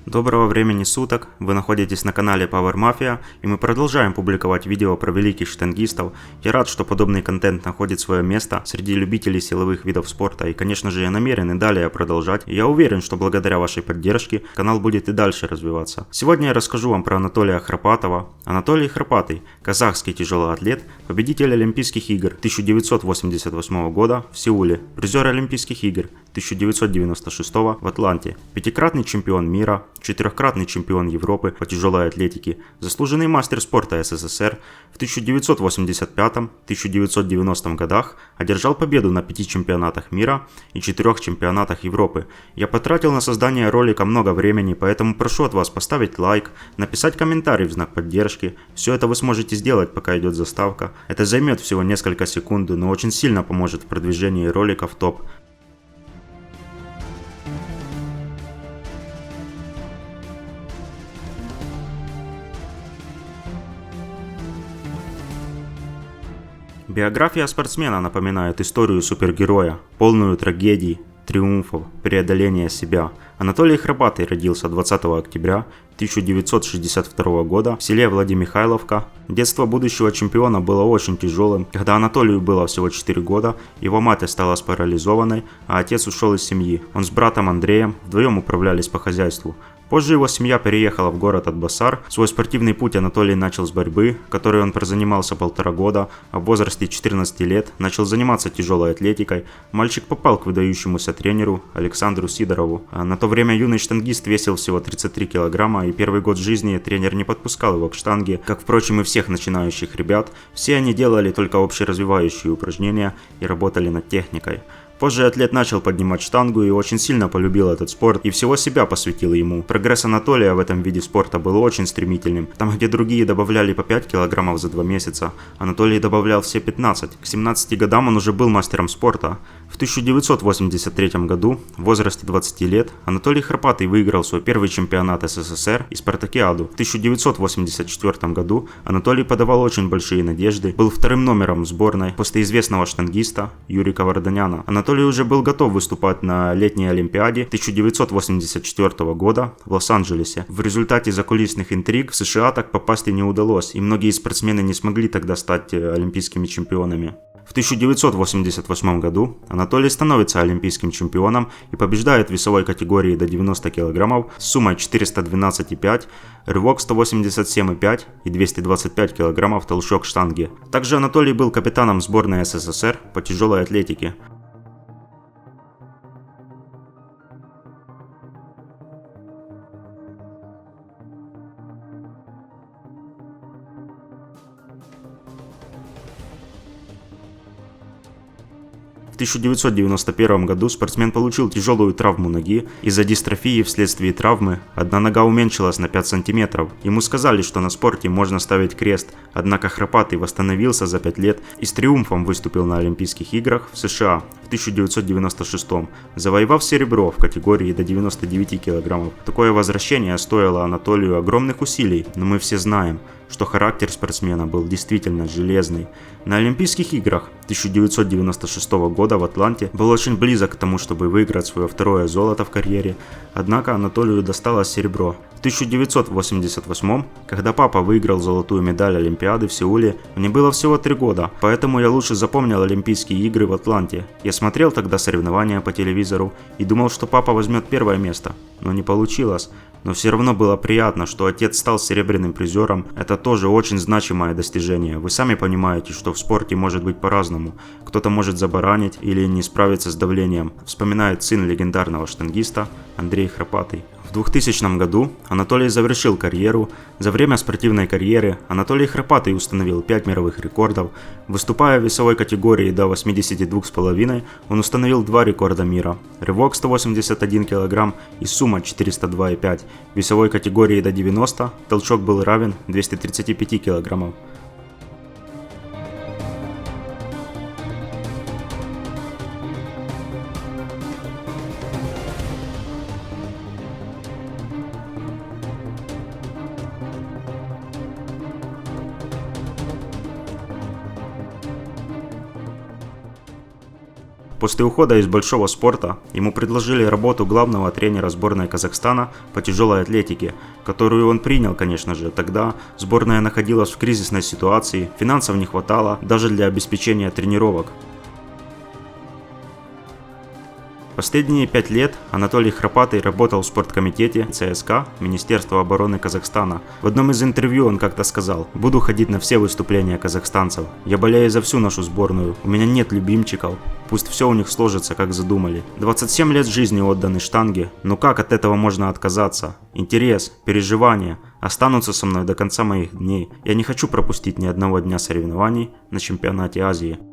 Доброго времени суток, вы находитесь на канале Power Mafia, и мы продолжаем публиковать видео про великих штангистов. Я рад, что подобный контент находит свое место среди любителей силовых видов спорта, и конечно же я намерен и далее продолжать. И я уверен, что благодаря вашей поддержке канал будет и дальше развиваться. Сегодня я расскажу вам про Анатолия Храпатова. Анатолий Храпатый – казахский тяжелый атлет, победитель Олимпийских игр 1988 года в Сеуле, призер Олимпийских игр 1996 в Атланте, пятикратный чемпион мира, четырехкратный чемпион Европы по тяжелой атлетике, заслуженный мастер спорта СССР, в 1985-1990 годах одержал победу на 5 чемпионатах мира и 4 чемпионатах Европы. Я потратил на создание ролика много времени, поэтому прошу от вас поставить лайк, написать комментарий в знак поддержки. Все это вы сможете сделать, пока идет заставка. Это займет всего несколько секунд, но очень сильно поможет в продвижении ролика в топ. Биография спортсмена напоминает историю супергероя, полную трагедий, триумфов, преодоления себя. Анатолий Храпатый родился 20 октября 1962 года в селе Владимихайловка. Детство будущего чемпиона было очень тяжелым. Когда Анатолию было всего 4 года, его мать осталась парализованной, а отец ушел из семьи. Он с братом Андреем вдвоем управлялись по хозяйству. Позже его семья переехала в город Атбасар. Свой спортивный путь Анатолий начал с борьбы, которой он прозанимался 1,5 года, а в возрасте 14 лет начал заниматься тяжелой атлетикой. Мальчик попал к выдающемуся тренеру Александру Сидорову. На то время юный штангист весил всего 33 килограмма, и первый год жизни тренер не подпускал его к штанге, как, впрочем, и всех начинающих ребят. Все они делали только общеразвивающие упражнения и работали над техникой. Позже атлет начал поднимать штангу и очень сильно полюбил этот спорт и всего себя посвятил ему. Прогресс Анатолия в этом виде спорта был очень стремительным. Там, где другие добавляли по 5 килограммов за 2 месяца, Анатолий добавлял все 15. К 17 годам он уже был мастером спорта. В 1983 году, в возрасте 20 лет, Анатолий Храпатый выиграл свой первый чемпионат СССР и спартакиаду. В 1984 году Анатолий подавал очень большие надежды, был вторым номером сборной после известного штангиста Юрика Варданяна. Анатолий уже был готов выступать на летней Олимпиаде 1984 года в Лос-Анджелесе. В результате закулисных интриг в США так попасть и не удалось, и многие спортсмены не смогли тогда стать олимпийскими чемпионами. В 1988 году Анатолий становится олимпийским чемпионом и побеждает в весовой категории до 90 кг с суммой 412,5, рывок 187,5 и 225 кг толчок штанги. Также Анатолий был капитаном сборной СССР по тяжелой атлетике. В 1991 году спортсмен получил тяжелую травму ноги. Из-за дистрофии вследствие травмы одна нога уменьшилась на 5 сантиметров. Ему сказали, что на спорте можно ставить крест, однако Храпатый восстановился за 5 лет и с триумфом выступил на Олимпийских играх в США в 1996, завоевав серебро в категории до 99 килограммов. Такое возвращение стоило Анатолию огромных усилий, но мы все знаем, что характер спортсмена был действительно железный. На Олимпийских играх 1996 года в Атланте был очень близок к тому, чтобы выиграть свое второе золото в карьере, однако Анатолию досталось серебро. В 1988, когда папа выиграл золотую медаль Олимпиады в Сеуле, мне было всего 3 года, поэтому я лучше запомнил Олимпийские игры в Атланте. Я смотрел тогда соревнования по телевизору и думал, что папа возьмет первое место, но не получилось. Но все равно было приятно, что отец стал серебряным призером. Это тоже очень значимое достижение. Вы сами понимаете, что в спорте может быть по-разному. Кто-то может забаранить или не справиться с давлением, вспоминает сын легендарного штангиста Андрей Храпатый. В 2000 году Анатолий завершил карьеру. За время спортивной карьеры Анатолий Храпатый установил 5 мировых рекордов. Выступая в весовой категории до 82,5, он установил 2 рекорда мира. Рывок 181 кг и сумма 402,5. В весовой категории до 90 толчок был равен 235 кг. После ухода из большого спорта ему предложили работу главного тренера сборной Казахстана по тяжелой атлетике, которую он принял, конечно же. Тогда сборная находилась в кризисной ситуации, финансов не хватало даже для обеспечения тренировок. Последние 5 лет Анатолий Храпатый работал в спорткомитете ЦСКА Министерства обороны Казахстана. В одном из интервью он как-то сказал: «Буду ходить на все выступления казахстанцев. Я болею за всю нашу сборную. У меня нет любимчиков. Пусть все у них сложится, как задумали. 27 лет жизни отданы штанге. Но как от этого можно отказаться? Интерес, переживания останутся со мной до конца моих дней. Я не хочу пропустить ни одного дня соревнований на чемпионате Азии». –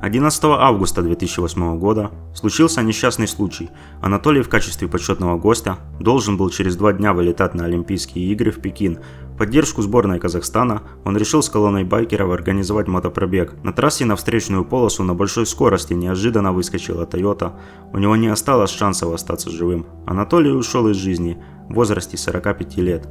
11 августа 2008 года случился несчастный случай. Анатолий в качестве почетного гостя должен был через 2 дня вылетать на Олимпийские игры в Пекин. В поддержку сборной Казахстана он решил с колонной байкеров организовать мотопробег. На трассе на встречную полосу на большой скорости неожиданно выскочила Toyota. У него не осталось шансов остаться живым. Анатолий ушел из жизни в возрасте 45 лет.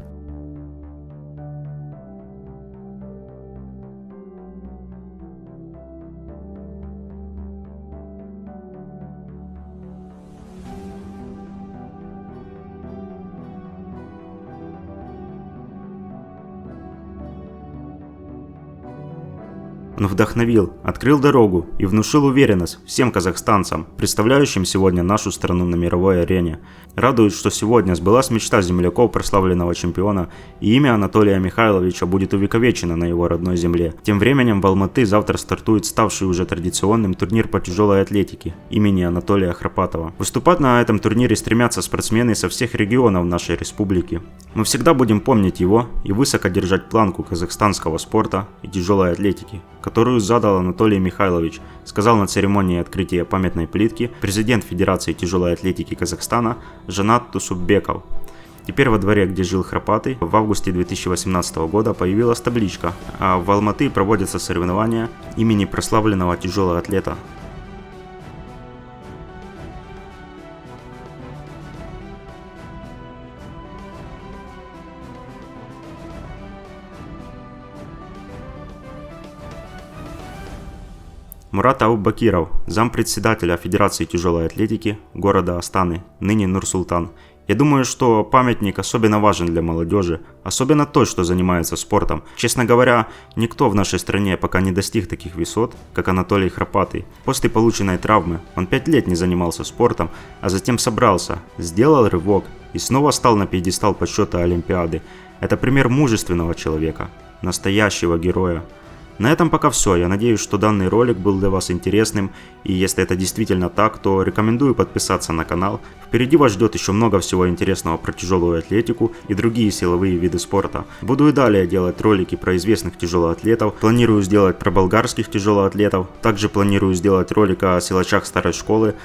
Он вдохновил, открыл дорогу и внушил уверенность всем казахстанцам, представляющим сегодня нашу страну на мировой арене. Радует, что сегодня сбылась мечта земляков прославленного чемпиона, и имя Анатолия Михайловича будет увековечено на его родной земле. Тем временем в Алматы завтра стартует ставший уже традиционным турнир по тяжелой атлетике имени Анатолия Храпатова. Выступать на этом турнире стремятся спортсмены со всех регионов нашей республики. Мы всегда будем помнить его и высоко держать планку казахстанского спорта и тяжелой атлетики, которую задал Анатолий Михайлович, сказал на церемонии открытия памятной плитки президент Федерации тяжелой атлетики Казахстана Жанат Тусупбеков. Теперь во дворе, где жил Храпатый, в августе 2018 года появилась табличка, а в Алматы проводятся соревнования имени прославленного тяжелого атлета. Мурат Аубакиров, зампредседателя Федерации тяжелой атлетики города Астаны, ныне Нур-Султан. Я думаю, что памятник особенно важен для молодежи, особенно той, что занимается спортом. Честно говоря, никто в нашей стране пока не достиг таких высот, как Анатолий Храпатый. После полученной травмы он 5 лет не занимался спортом, а затем собрался, сделал рывок и снова стал на пьедестал почета Олимпиады. Это пример мужественного человека, настоящего героя. На этом пока все. Я надеюсь, что данный ролик был для вас интересным, и если это действительно так, то рекомендую подписаться на канал. Впереди вас ждет еще много всего интересного про тяжелую атлетику и другие силовые виды спорта. Буду и далее делать ролики про известных тяжелоатлетов, планирую сделать про болгарских тяжелоатлетов, также планирую сделать ролик о силачах старой школы.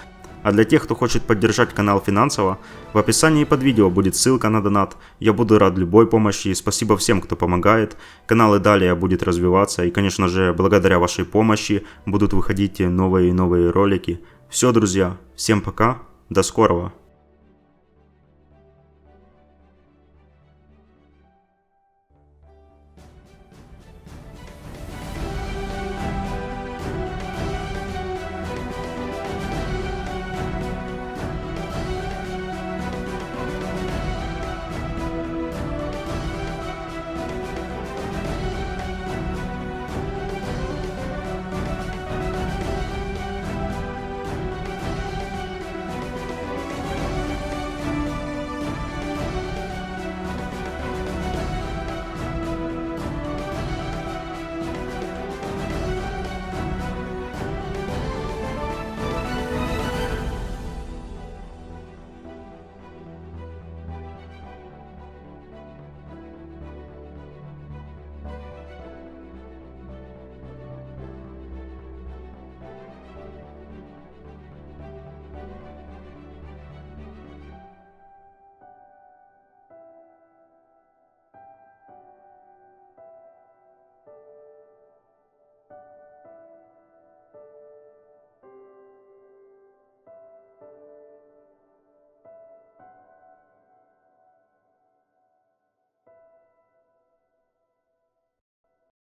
А для тех, кто хочет поддержать канал финансово, в описании под видео будет ссылка на донат. Я буду рад любой помощи, спасибо всем, кто помогает. Канал и далее будет развиваться, и, конечно же, благодаря вашей помощи будут выходить новые и новые ролики. Все, друзья, всем пока, до скорого.